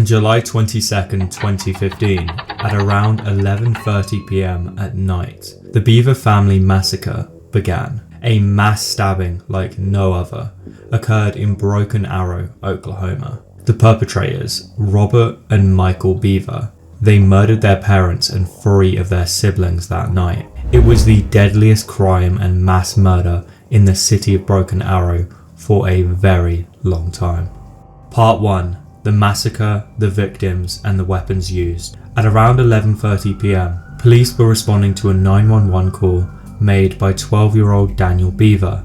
July 22nd, 2015, at around 11:30 p.m. at night, the Bever family massacre began. A mass stabbing like no other occurred in Broken Arrow, Oklahoma. The perpetrators, Robert and Michael Bever, they murdered their parents and 3 of their siblings that night. It was the deadliest crime and mass murder in the city of Broken Arrow for a very long time. Part 1. The massacre, the victims, and the weapons used. At around 11:30 p.m, police were responding to a 911 call made by 12-year-old Daniel Bever,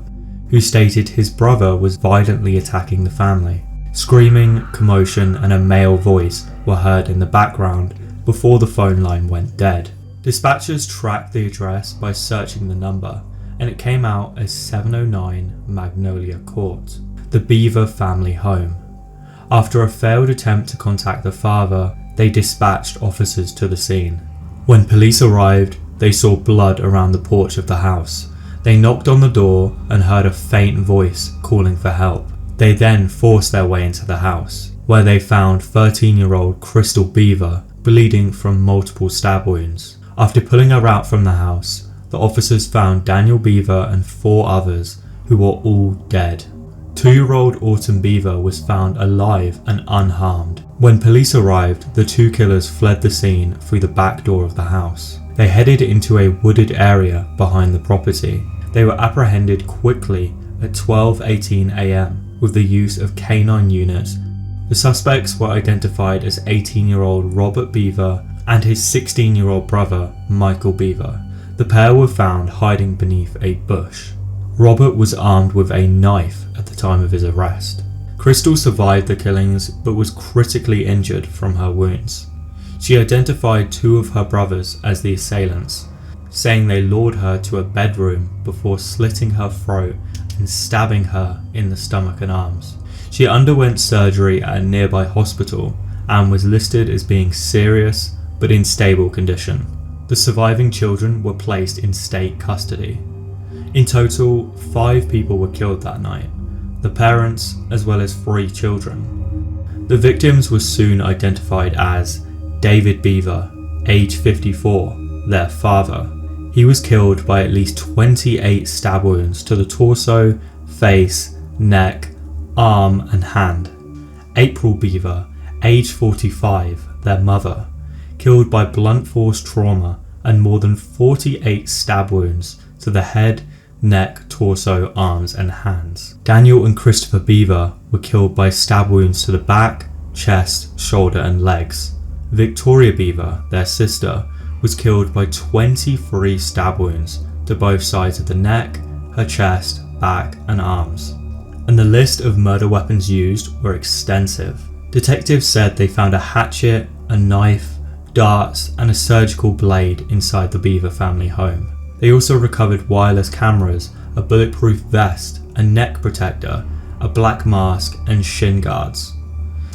who stated his brother was violently attacking the family. Screaming, commotion, and a male voice were heard in the background before the phone line went dead. Dispatchers tracked the address by searching the number, and it came out as 709 Magnolia Court, the Bever family home. After a failed attempt to contact the father, they dispatched officers to the scene. When police arrived, they saw blood around the porch of the house. They knocked on the door and heard a faint voice calling for help. They then forced their way into the house, where they found 13-year-old Crystal Bever bleeding from multiple stab wounds. After pulling her out from the house, the officers found Daniel Bever and 4 others who were all dead. 2-year-old Autumn Bever was found alive and unharmed. When police arrived, the 2 killers fled the scene through the back door of the house. They headed into a wooded area behind the property. They were apprehended quickly at 12:18 a.m. with the use of canine units. The suspects were identified as 18-year-old Robert Bever and his 16-year-old brother, Michael Bever. The pair were found hiding beneath a bush. Robert was armed with a knife at the time of his arrest. Crystal survived the killings but was critically injured from her wounds. She identified 2 of her brothers as the assailants, saying they lured her to a bedroom before slitting her throat and stabbing her in the stomach and arms. She underwent surgery at a nearby hospital and was listed as being serious but in stable condition. The surviving children were placed in state custody. In total, 5 people were killed that night, the parents as well as 3 children. The victims were soon identified as David Bever, age 54, their father. He was killed by at least 28 stab wounds to the torso, face, neck, arm and hand. April Bever, age 45, their mother, killed by blunt force trauma and more than 48 stab wounds to the head, neck, torso, arms and hands. Daniel and Christopher Bever were killed by stab wounds to the back, chest, shoulder and legs. Victoria Bever, their sister, was killed by 23 stab wounds to both sides of the neck, her chest, back and arms. And the list of murder weapons used were extensive. Detectives said they found a hatchet, a knife, darts and a surgical blade inside the Bever family home. They also recovered wireless cameras, a bulletproof vest, a neck protector, a black mask and shin guards.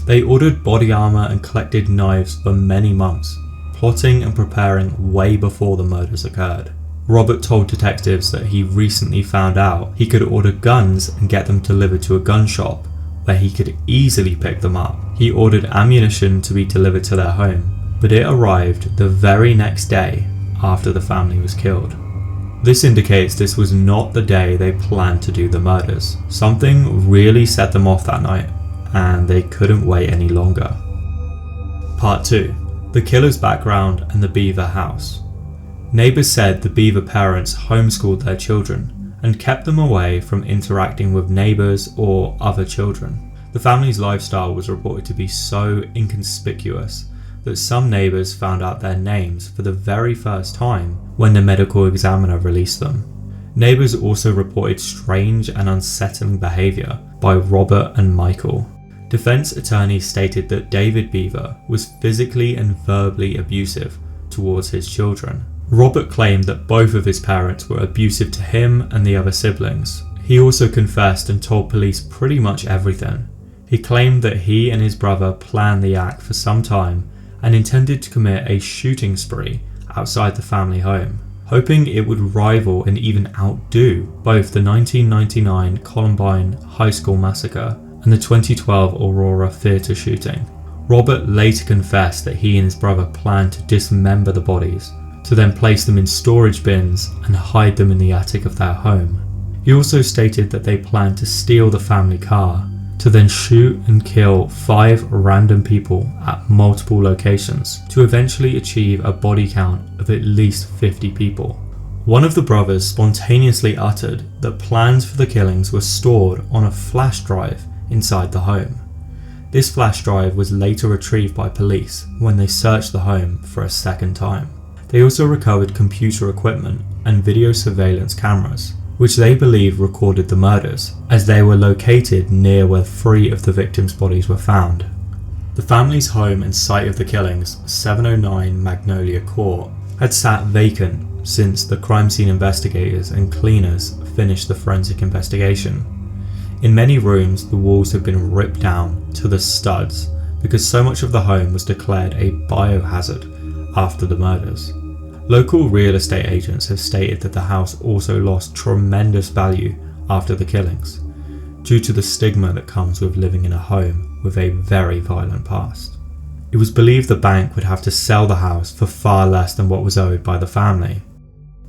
They ordered body armor and collected knives for many months, plotting and preparing way before the murders occurred. Robert told detectives that he recently found out he could order guns and get them delivered to a gun shop where he could easily pick them up. He ordered ammunition to be delivered to their home, but it arrived the very next day after the family was killed. This indicates this was not the day they planned to do the murders. Something really set them off that night, and they couldn't wait any longer. Part 2. The killer's background and the Bever house. Neighbours said the Bever parents homeschooled their children and kept them away from interacting with neighbours or other children. The family's lifestyle was reported to be so inconspicuous that some neighbours found out their names for the very first time when the medical examiner released them. Neighbours also reported strange and unsettling behaviour by Robert and Michael. Defence attorneys stated that David Bever was physically and verbally abusive towards his children. Robert claimed that both of his parents were abusive to him and the other siblings. He also confessed and told police pretty much everything. He claimed that he and his brother planned the act for some time and intended to commit a shooting spree outside the family home, hoping it would rival and even outdo both the 1999 Columbine High School massacre and the 2012 Aurora theatre shooting. Robert later confessed that he and his brother planned to dismember the bodies, to then place them in storage bins and hide them in the attic of their home. He also stated that they planned to steal the family car, to then shoot and kill 5 random people at multiple locations, to eventually achieve a body count of at least 50 people. One of the brothers spontaneously uttered that plans for the killings were stored on a flash drive inside the home. This flash drive was later retrieved by police when they searched the home for a second time. They also recovered computer equipment and video surveillance cameras, which they believe recorded the murders, as they were located near where 3 of the victims' bodies were found. The family's home and site of the killings, 709 Magnolia Court, had sat vacant since the crime scene investigators and cleaners finished the forensic investigation. In many rooms, the walls had been ripped down to the studs because so much of the home was declared a biohazard after the murders. Local real estate agents have stated that the house also lost tremendous value after the killings, due to the stigma that comes with living in a home with a very violent past. It was believed the bank would have to sell the house for far less than what was owed by the family.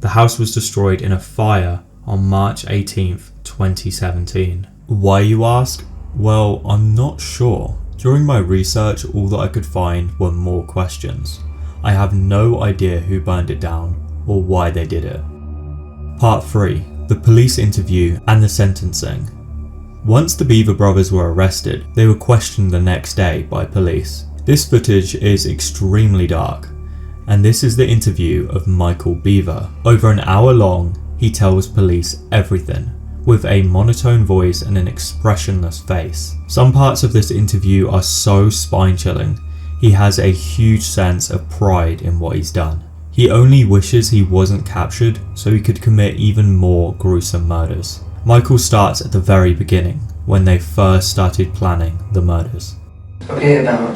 The house was destroyed in a fire on March 18th, 2017. Why, you ask? Well, I'm not sure. During my research, all that I could find were more questions. I have no idea who burned it down or why they did it. Part 3. The police interview and the sentencing. Once the Bever brothers were arrested, they were questioned the next day by police. This footage is extremely dark, and this is the interview of Michael Bever. Over an hour long, he tells police everything, with a monotone voice and an expressionless face. Some parts of this interview are so spine-chilling. He has a huge sense of pride in what he's done. He only wishes he wasn't captured so he could commit even more gruesome murders. Michael starts at the very beginning, when they first started planning the murders. Okay, about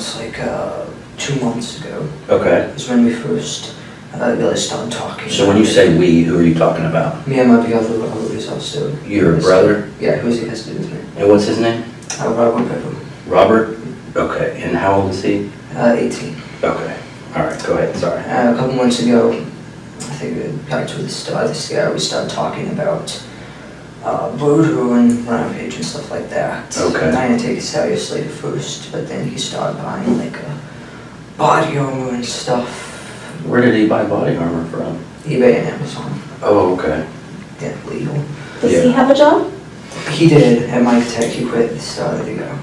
2 months ago. Okay. Is when we first really started talking. So when you say we, who are you talking about? Me and my brother Robert is also. Your brother? Yeah, who's he has to do with me. And what's his name? Robert Bever. Robert? Okay. And how old is he? 18. Okay. Alright, go ahead, sorry. A couple months ago, I think back to the start of this year, we started talking about voodoo and rampage and stuff like that. Okay. I didn't take it seriously at first, but then he started buying like a body armor and stuff. Where did he buy body armor from? eBay and Amazon. Oh, okay. Yeah, legal. Does he have a job? He did at Mike Tech. He quit at the start of the year.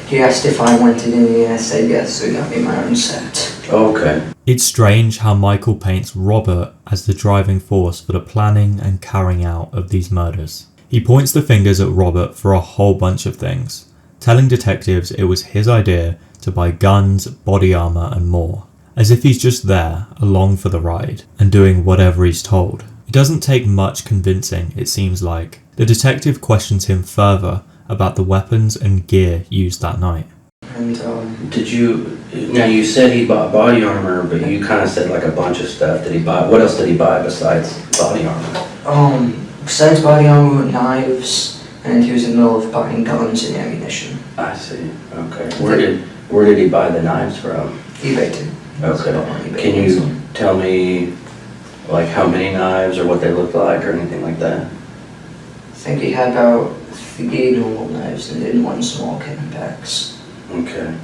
He asked if I wanted any, and I said yes, so he got me my own set. Oh, okay. It's strange how Michael paints Robert as the driving force for the planning and carrying out of these murders. He points the fingers at Robert for a whole bunch of things, telling detectives it was his idea to buy guns, body armor and more, as if he's just there, along for the ride, and doing whatever he's told. It doesn't take much convincing, it seems like. The detective questions him further about the weapons and gear used that night. And Now you said he bought body armor, but you kind of said like a bunch of stuff. Did he buy, what else did he buy besides body armor? Besides body armor, knives, and he was in the middle of buying guns and ammunition. I see, okay. Where did he buy the knives from? eBay too. Okay. Can you tell me like how many knives or what they look like or anything like that? I think he had about 3 normal knives and then 1 small cannon packs. Okay.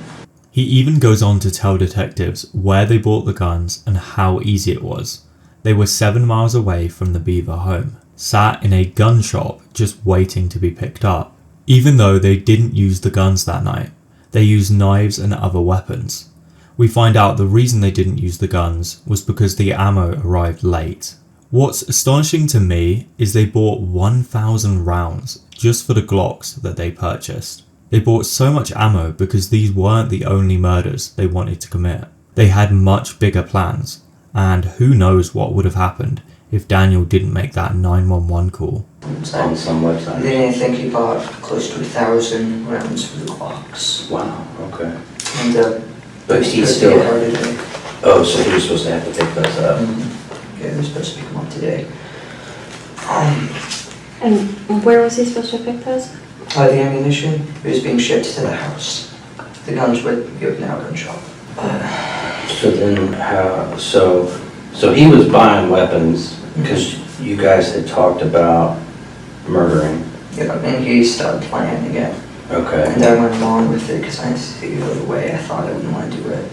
He even goes on to tell detectives where they bought the guns and how easy it was. They were 7 miles away from the Bever home, sat in a gun shop just waiting to be picked up. Even though they didn't use the guns that night, they used knives and other weapons. We find out the reason they didn't use the guns was because the ammo arrived late. What's astonishing to me is they bought 1,000 rounds just for the Glocks that they purchased. They bought so much ammo because these weren't the only murders they wanted to commit. They had much bigger plans, and who knows what would have happened if Daniel didn't make that 911 call. On some website. Then I think he bought close to 1,000 rounds for the Glocks. Wow, okay. And But he's still... Oh, so he was supposed to have to pick those up. Yeah, he was supposed to pick them up today. And where was he supposed to pick those? The ammunition, it was being shipped to the house. the guns with the now gun shop. So then so he was buying weapons because you guys had talked about murdering. Yeah, and he started playing again. Okay. And I went along with it because I figured out a way I thought I wouldn't want to do it.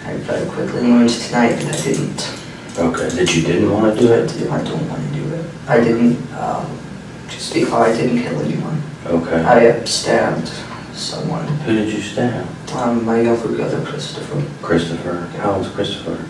I very quickly learned tonight that I didn't. Okay, that you didn't want to do it? I don't want to do it. I didn't, just because I didn't kill anyone. Okay. I stabbed someone. Who did you stab? My younger brother, Christopher. Christopher? How old's Christopher?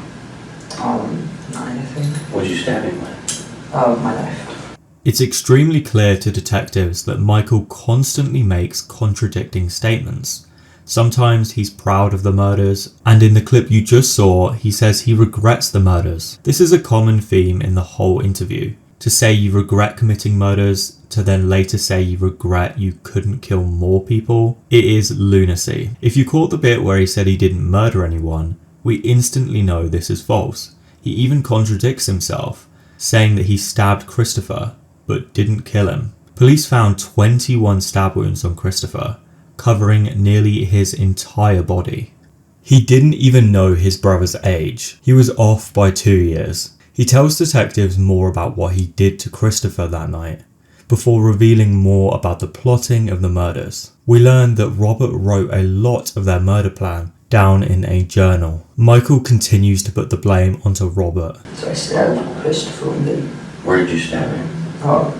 9, I think. What did you stab him with? My knife. It's extremely clear to detectives that Michael constantly makes contradicting statements. Sometimes he's proud of the murders, and in the clip you just saw, he says he regrets the murders. This is a common theme in the whole interview. To say you regret committing murders, to then later say you regret you couldn't kill more people, it is lunacy. If you caught the bit where he said he didn't murder anyone, we instantly know this is false. He even contradicts himself, saying that he stabbed Christopher, but didn't kill him. Police found 21 stab wounds on Christopher, covering nearly his entire body. He didn't even know his brother's age. He was off by 2 years. He tells detectives more about what he did to Christopher that night, before revealing more about the plotting of the murders. We learned that Robert wrote a lot of their murder plan down in a journal. Michael continues to put the blame onto Robert. So I stabbed Christopher and then... Where did you stab him?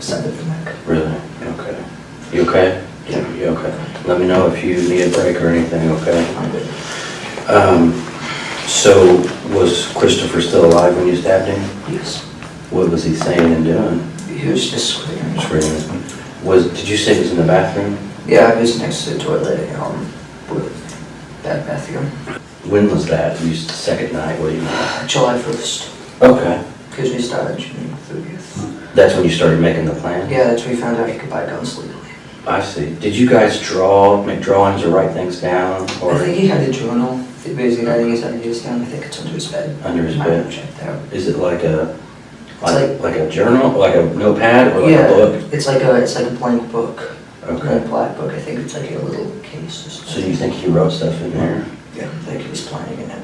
Stabbed the neck. Really? Okay. You okay? Yeah. You okay? Let me know if you need a break or anything, okay? I'm good. So was Christopher still alive when you stabbed him? Yes. What was he saying and doing? He was just screaming. Screaming. Did you say he was in the bathroom? Yeah, I was next to the toilet, with that bathroom. When was that? The second night? What do you mean? July 1st. Okay. Because we started June 30th. That's when you started making the plan? Yeah, that's when we found out you could buy guns legally. I see. Did you guys make drawings or write things down? Or I think he had a journal. He basically writing his ideas down. I think it's under his bed. Under his I bed? haven't checked out. Is it like a like a journal, like a notepad, or like yeah, a book? it's like a blank book. Okay. A black book. I think it's like a little case or something. So you think he wrote stuff in there? Yeah, I think he was planning in it.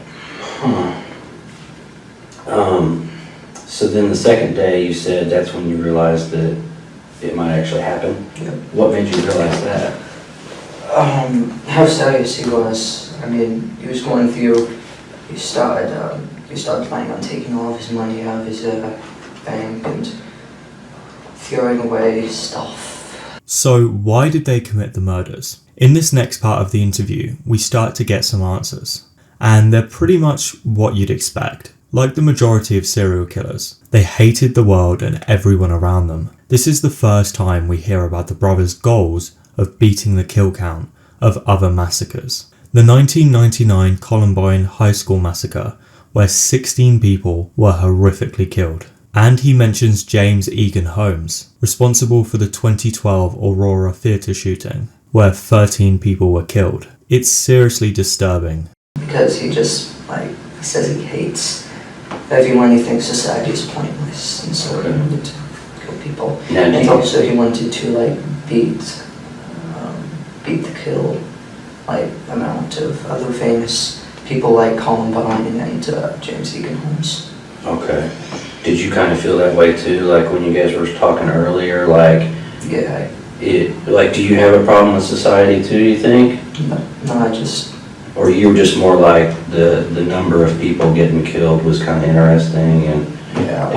So then the second day you said that's when you realized that it might actually happen? Yep. What made you realize that? How serious he was. I mean, he was going through, he started planning on taking all of his money out of his bank and throwing away stuff. So why did they commit the murders? In this next part of the interview, we start to get some answers. And they're pretty much what you'd expect. Like the majority of serial killers, they hated the world and everyone around them. This is the first time we hear about the brothers' goals of beating the kill count of other massacres. The 1999 Columbine High School massacre, where 16 people were horrifically killed. And he mentions James Egan Holmes, responsible for the 2012 Aurora Theatre shooting, where 13 people were killed. It's seriously disturbing. Because he just, he says he hates everyone. He thinks society is pointless, and so he wanted to kill people. Now, and also he wanted to, beat the kill, amount of other famous people like Columbine and James Egan Holmes. Okay. Did you kind of feel that way too, when you guys were talking earlier, Yeah. do you have a problem with society too, you think? No, I just... Or you were just more like the number of people getting killed was kind of interesting and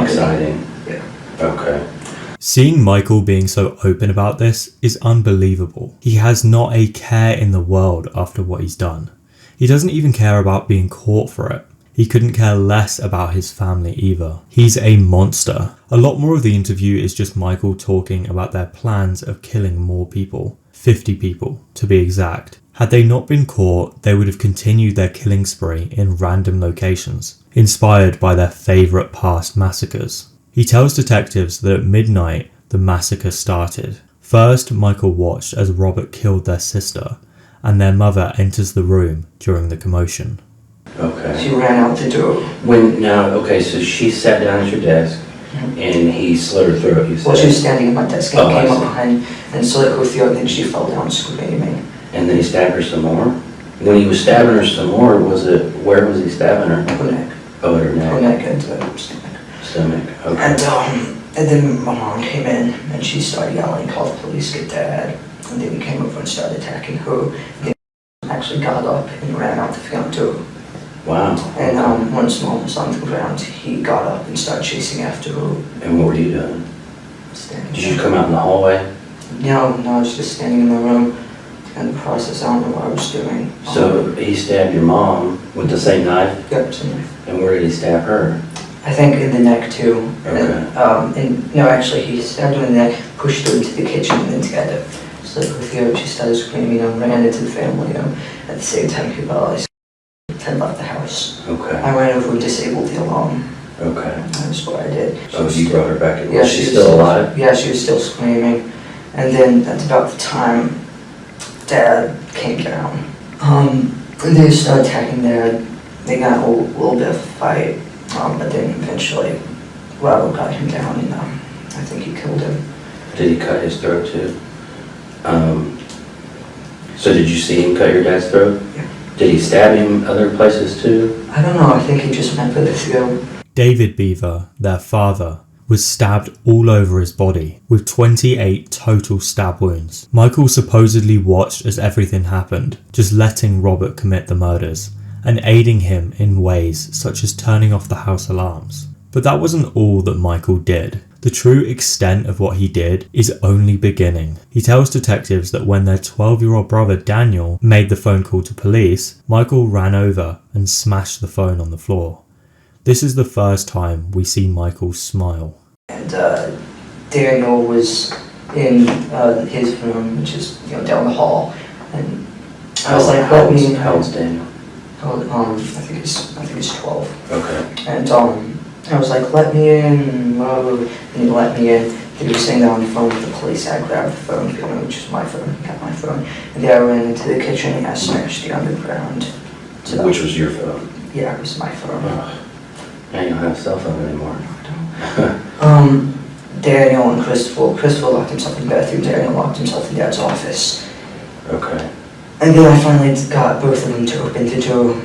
exciting? Yeah. Okay. Seeing Michael being so open about this is unbelievable. He has not a care in the world after what he's done. He doesn't even care about being caught for it. He couldn't care less about his family either. He's a monster. A lot more of the interview is just Michael talking about their plans of killing more people. 50 people, to be exact. Had they not been caught, they would have continued their killing spree in random locations, inspired by their favourite past massacres. He tells detectives that at midnight, the massacre started. First, Michael watched as Robert killed their sister, and their mother enters the room during the commotion. Okay. She ran out the door. So she sat down at your desk, and he slit her throat, you said? Well, she was standing at my desk and I came up see. behind and slit her throat, and then she fell down screaming. And then he stabbed her some more? When he was stabbing her some more, where was he stabbing her? Her neck. Oh, her neck. Her neck and stomach. Stomach, okay. And then my mom came in and she started yelling, call the police, get Dad. And then he came over and started attacking her. And he actually got up and ran out the front door. Wow. And once Mom was on the ground, he got up and started chasing after her. And what were you doing? Standing Did you come out in the hallway? No, I was just standing in the room. And the process, I don't know what I was doing. So he stabbed your mom with the same knife? Yep, same knife. And where did he stab her? I think in the neck too. Okay. And no, actually, he stabbed her in the neck, pushed her into the kitchen, and then together. So with her, she started screaming, ran into the family. At the same time, he realized had left the house. Okay. I ran over and disabled the alarm. Okay. That's what I did. Oh, you brought her back in. Yeah, Was she still alive? Yeah, she was still screaming. And then that's about the time Dad came down. They started attacking Dad. They got a little bit of a fight, but then eventually Robert got him down and I think he killed him. Did he cut his throat too? So did you see him cut your dad's throat? Yeah. Did he stab him other places too? I don't know, I think he just went for the throat. David Bever, their father, was stabbed all over his body, with 28 total stab wounds. Michael supposedly watched as everything happened, just letting Robert commit the murders, and aiding him in ways such as turning off the house alarms. But that wasn't all that Michael did. The true extent of what he did is only beginning. He tells detectives that when their 12-year-old brother Daniel made the phone call to police, Michael ran over and smashed the phone on the floor. This is the first time we see Michael smile. And Daniel was in his room, which is down the hall, and I was like, how old's Daniel? I think he's 12. Okay. And I was like, let me in, and he let me in. He was sitting there on the phone with the police. I grabbed the phone, which is my phone, got my phone, and then I ran into the kitchen and I smashed the underground. Which was your phone? Yeah, it was my phone. Oh. Now you don't have a cell phone anymore. Daniel and Christopher locked himself in the bathroom. Daniel locked himself in Dad's office. Okay. And then I finally got both of them to open the door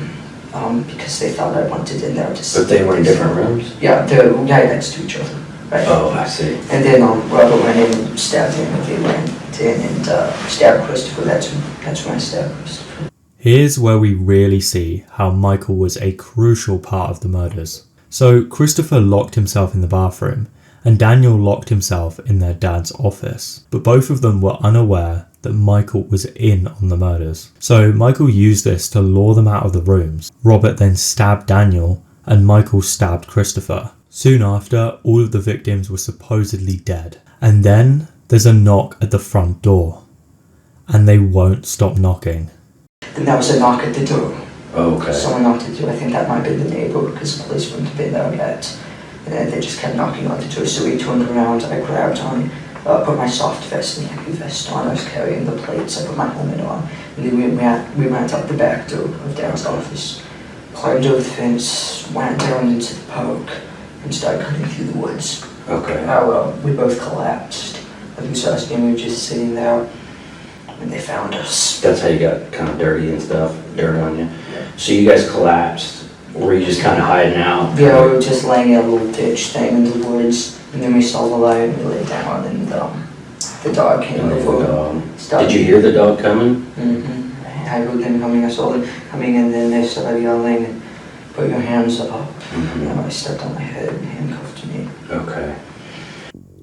because they thought I wanted in there to see. But they were in different rooms? Yeah, they're right next to each other. Right? Oh, I see. And then Robert went in and stabbed him, and they went in and stabbed Christopher. That's when I stabbed Christopher. Here's where we really see how Michael was a crucial part of the murders. So Christopher locked himself in the bathroom, and Daniel locked himself in their dad's office. But both of them were unaware that Michael was in on the murders. So Michael used this to lure them out of the rooms. Robert then stabbed Daniel, and Michael stabbed Christopher. Soon after, all of the victims were supposedly dead. And then there's a knock at the front door, and they won't stop knocking. Then there was a knock at the door. Oh, okay. Someone knocked at the door. I think that might be the neighbor because the police wouldn't have been there yet. And then they just kept knocking on the door. So we turned around. I grabbed on, put my soft vest and heavy vest on. I was carrying the plates. I put my helmet on. And then we went out the back door of Dad's office, climbed over the fence, went down into the park, and started cutting through the woods. Okay. We both collapsed. I think so. We were just sitting there, and they found us. That's how you got kind of dirty and stuff, dirt on you. So you guys collapsed. Were you just kind of hiding out? Yeah, we were just laying in a little ditch thing in the woods, and then we saw the light and we laid down, and the dog came over. Did you hear the dog coming? Mm-hmm. I heard them coming. I saw them coming, and then they started yelling, and put your hands up. Mm-hmm. And I stepped on my head and handcuffed me. Okay.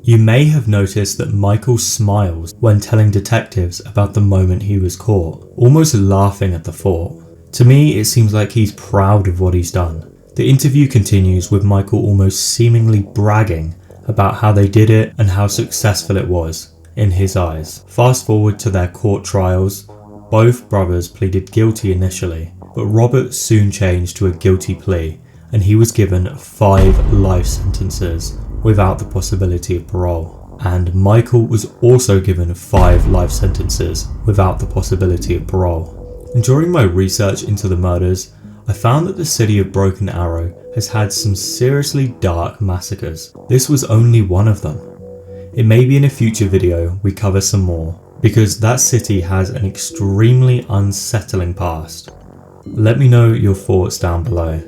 You may have noticed that Michael smiles when telling detectives about the moment he was caught, almost laughing at the thought. To me, it seems like he's proud of what he's done. The interview continues with Michael almost seemingly bragging about how they did it and how successful it was, in his eyes. Fast forward to their court trials. Both brothers pleaded guilty initially, but Robert soon changed to a guilty plea, and he was given 5 life sentences without the possibility of parole. And Michael was also given 5 life sentences without the possibility of parole. And during my research into the murders, I found that the city of Broken Arrow has had some seriously dark massacres. This was only one of them. It may be in a future video we cover some more, because that city has an extremely unsettling past. Let me know your thoughts down below.